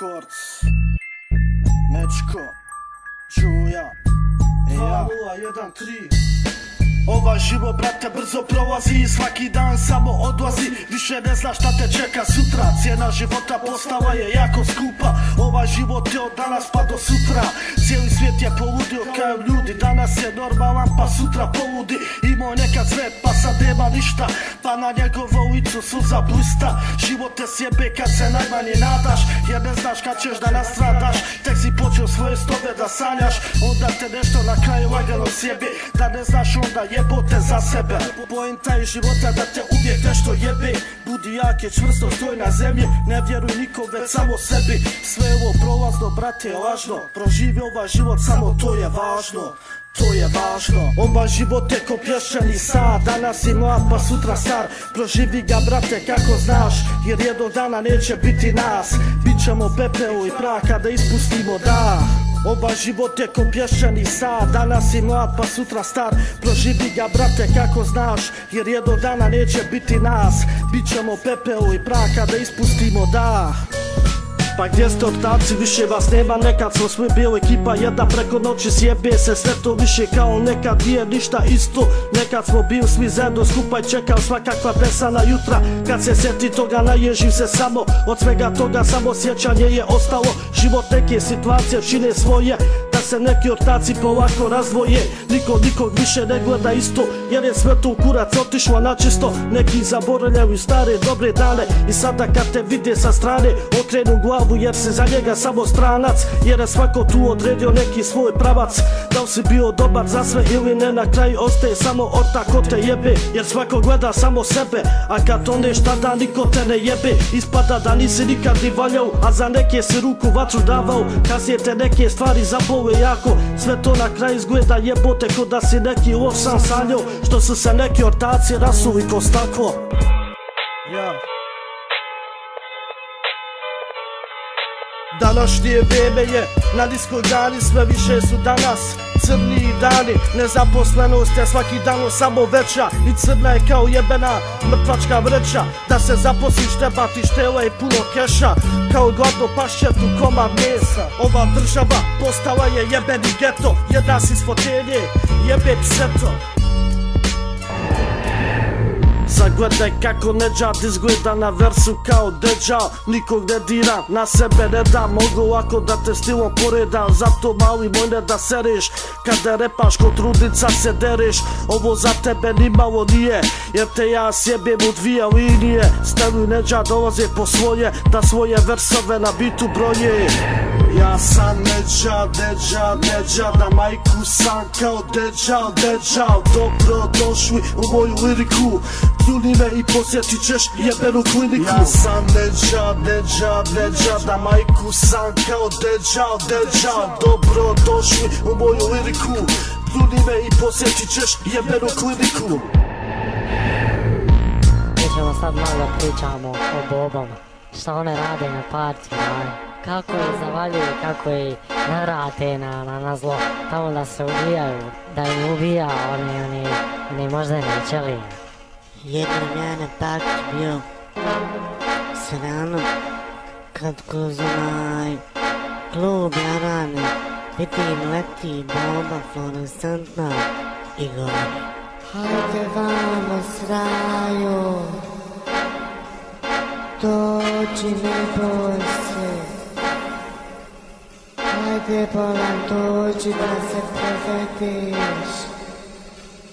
Records, Mečko, Čuja, 2013. Ovaj život, brate, brzo prolazi i svaki dan samo odlazi. Više ne znaš šta te čeka sutra. Cijena života postala je jako skupa. Ovaj život je od danas pa do sutra. Cijeli svijet je poludio kao ljudi. Danas je normalan pa sutra poludi. Imao nekad sve pa sad nema ništa, pa na njegovu ulicu suza blista. Život te sjebe kad se najmanje nadaš, jer ne znaš kad ćeš da nastradaš. Tek si počeo svoje stobe da sanjaš, onda te nešto na kraju lagano sjebe. Da ne znaš onda jebote za sebe. Poenta je života da te uvijek nešto jebe. Budi jak i čvrsto stoj na zemlji, ne vjeruj nikom već samo sebi. Sve ovo prolazno, brate, je lažno. Proživi ovaj život, samo to je važno. To je važno. Ovaj život je ko pješčani sad. Danas si mlad pa sutra star. Proživi ga, brate, kako znaš, jer jednog dana neće biti nas. Bićemo pepeo i prah kada ispustimo dah. Ovaj život je ko pješčani sad. Danas si mlad pa sutra star. Proživi ga, brate, kako znaš, jer jednog dana neće biti nas. Bićemo pepeo i prah kada ispustimo dah. Pa gdje ste ortaci, više vas nema, nekad smo svi bili ekipa jedna, preko noći sjebe se sve to više kao nekad, nije ništa isto. Nekad smo bili svi zajedno skupa i čekao svakakva besana jutra. Kad se sjeti toga naježim se samo, od svega toga samo sjećanje je ostalo. Život neke situacije čine svoje, da se neki ortaci polako razdvoje. Niko nikog više ne gleda isto, jer je sve to u kurac otišlo načisto. Neki zaboravljaju stare dobre dane i sada kad te vide sa strane okrenu glavu, jer si za njega samo stranac. Jer je svako tu odredio neki svoj pravac. Da li si bio dobar za sve ili ne, na kraju ostaje samo ortak ko te jebe. Jer svako gleda samo sebe, a kad toneš tada niko te ne jebe. Ispada da nisi nikad ni valjao, a za neke si ruku vatru davao. Kasnije te neke stvari zabole jako, sve to na kraju izgleda jebote ko da si neki loš san sanjao. Što su se neki ortaci rasuli ko staklo. Današnje vrijeme je na niskoj grani, sve više su danas crni dani. Nezaposlenost je svaki dan samo veća i crna je kao jebena mrtvačka vreća. Da se zaposliš treba ti štela i puno keša, kao gladno pašćetu komad mesa. Ova država postala je jebeni geto, jedna si s fotelje, jebe pseto. Zagledaj kako neđad izgleda na versu kao deđal. Nikog ne dira, na sebe ne da, mogu lako da te stilom poreda. Zato mali moj ne da sereš, kada repaš kod trudnica se dereš. Ovo za tebe nimalo nije, jer te ja sjebem u dvije linije. Stelu i neđad dolaze po svoje, da svoje versove na bitu broje. Ja sam neđad, na majku sam kao deđal. Dobro došli u moju liriku, pljuni me i posjetit ćeš jebenu kliniku. Ja sam neđad, na majku sam kao deđal. Dobro došli u moju liriku, pljuni me i posjetit ćeš jebenu kliniku. Mi ćemo sad malo pričamo o bobama, šta one rade na partijama, kako ih zavaljuju, kako ih navrate na zlo, tamo da se ubijaju, da im ubija oni moždani ćelije. Jednom ja na parti bio s ranom, kad kroz onaj klub jarane vidim leti bomba fluorescentna i govori: hajde vamo sraju, dođi ne boj se, hajde bolan dođi da se provedeš,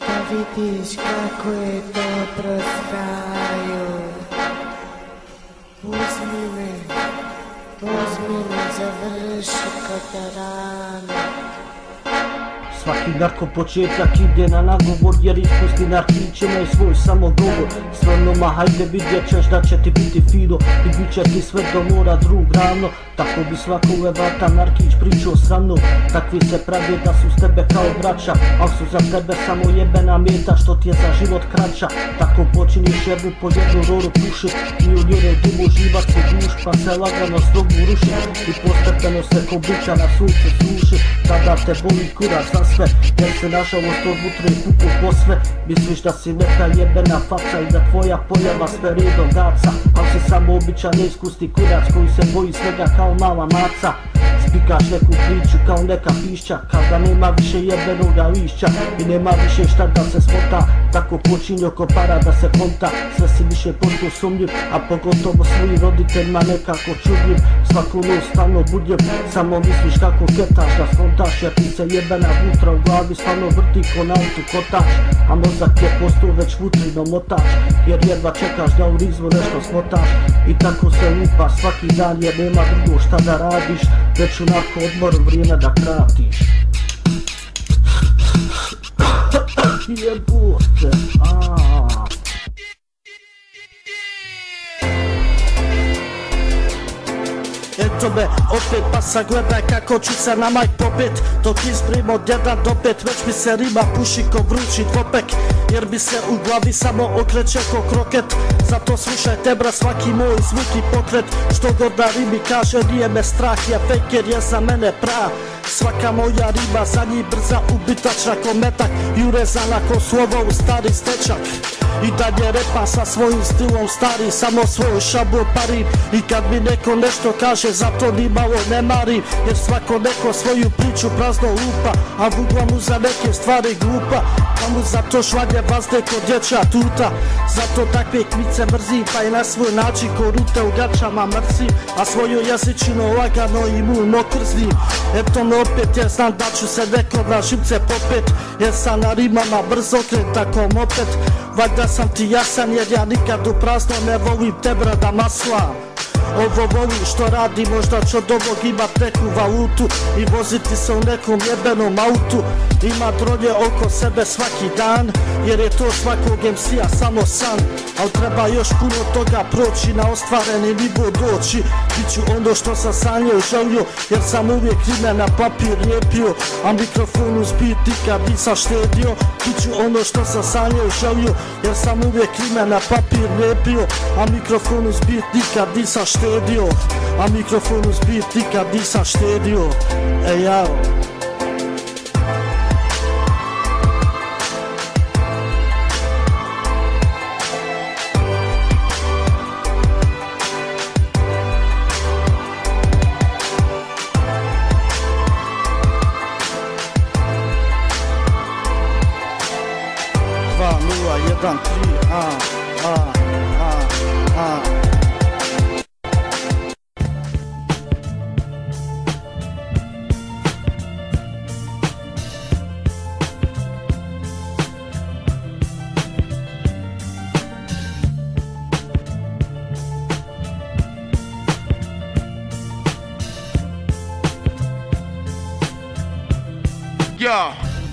da vidiš kako je dobro sraju. Uzmi me, završi kataranu. Svaki narko početak ide na nagovor, jer ispusti narkić imaju svoj samogovor. Svonoma hajde vidjet ćeš da će ti biti fino i bit će ti sve do mora drug ravno. Tako bi svako levata narkić pričao sramno. Takvi se pravi da su s tebe kao braća, al su za tebe samo jebena meta što ti je za život kraća. Tako počiniš jednu po jednu roru pušit i u njene dimu živat se duš, pa se lagano strogu ruši i postepeno se ko bića na suncu suši. Tada te boli kurac za sve, jer se nažalost odvutre i puku posve. Misliš da si neka jebena faca i da tvoja pojava sve redom gaca, ali si samo običan neiskusni kurac koji se boji svega kao mala maca. Spikaš neku priču kao neka pišća, kada nema više jebenoga lišća i nema više šta da se smota, tako počinje oko para da se konta. Sve si više posto sumnjiv, a pogotovo svojim roditeljima nekako čudljiv. Svaku noć stalno budljiv, samo misliš kako ketaš da skontaš, jer ti se jebena vutra u glavi stalno vrti ko na autu kotač, a mozak je postao već vutrino motač, jer jedva čekaš da u rizmu nešto smotaš. I tako se lupa svaki dan jer nema drugo šta da radiš, već u narko odmoru vrijeme da kratiš. Jebote, Eto me opet, pa sad gledaj kako ću se na majk popet, dok isprim od 1 do 5, već mi se rima puši ko vrući dvopek, jer mi se u glavi samo okreće ko kroket. Zato slušajte bra svaki moj zvuk i pokret, što god da rimi kaže nije me strah, je fake jer je za mene prav. Svaka moja rima za njih brza, ubitačna ko metak i urezana ko slovo u stari stečak. I dalje repa sa svojim stilom stari, samo svoj šablon parim. I kad mi neko nešto kaže, zato ni malo ne marim, jer svako neko svoju priču prazno lupa, a vugla mu za neke stvari glupa, pa mu zato švanje vazde ko dječja tuta. Zato takve kmice mrzim, pa i na svoj način ko rute u gačama mrzim, a svoju jezičinu lagano i mulno krznim. Eto me opet, jer znam da ću se neko na živce popet, jer sam na rimama brzo kreta ko moped. Valjda sam ti jasan jer ja nikad u prazno ne volim te brada masla. Ovo volim što radi, možda ću od ovog imat neku valutu i voziti se u nekom jebenom autu. Ima dronje oko sebe svaki dan, jer je to svakog MC-a samo san. Al treba još puno toga proći, na ostvareni nivo doći. Biću ono što sam sanjao i želio, jer sam uvijek rime na papir lijepio, a mikrofon uz beat nikad nisam štedio. Biću ono što sam sanjao i želio, jer sam uvijek rime na papir lijepio, a mikrofon uz beat nikad nisam štedio, a mikrofon uz beat nikad nisam štedio. Ej jao.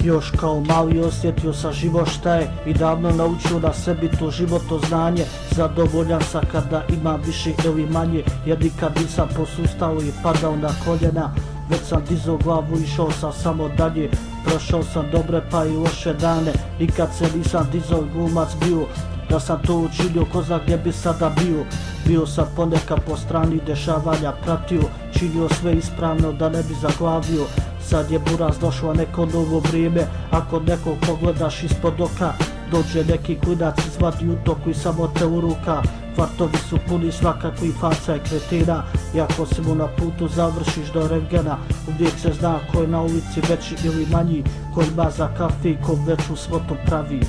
Još kao mali osjetio sam život šta je i davno naučio na sebi to životno znanje. Zadovoljan sam kada imam više ili manje, jer nikad nisam posustao i padao na koljena. Već sam dizao glavu, išao sam samo dalje, prošao sam dobre pa i loše dane. Nikad se nisam dizao i glumac bio, da sam to učinio ko zna gdje bi sada bio. Bio sam ponekad po strani dešavanja pratio, činio sve ispravno da ne bi zaglavio. Sad je buraz došlo neko novo vrijeme, ako nekog pogledaš ispod oka, dođe neki klinac izvadi utoku i samo te uruka. Kvartovi su puni svakakvih faca i kretina, i ako si mu na putu završiš do rengena, uvijek se zna ko je na ulici veći ili manji, ko ima za kafe i ko veću svotu pravi.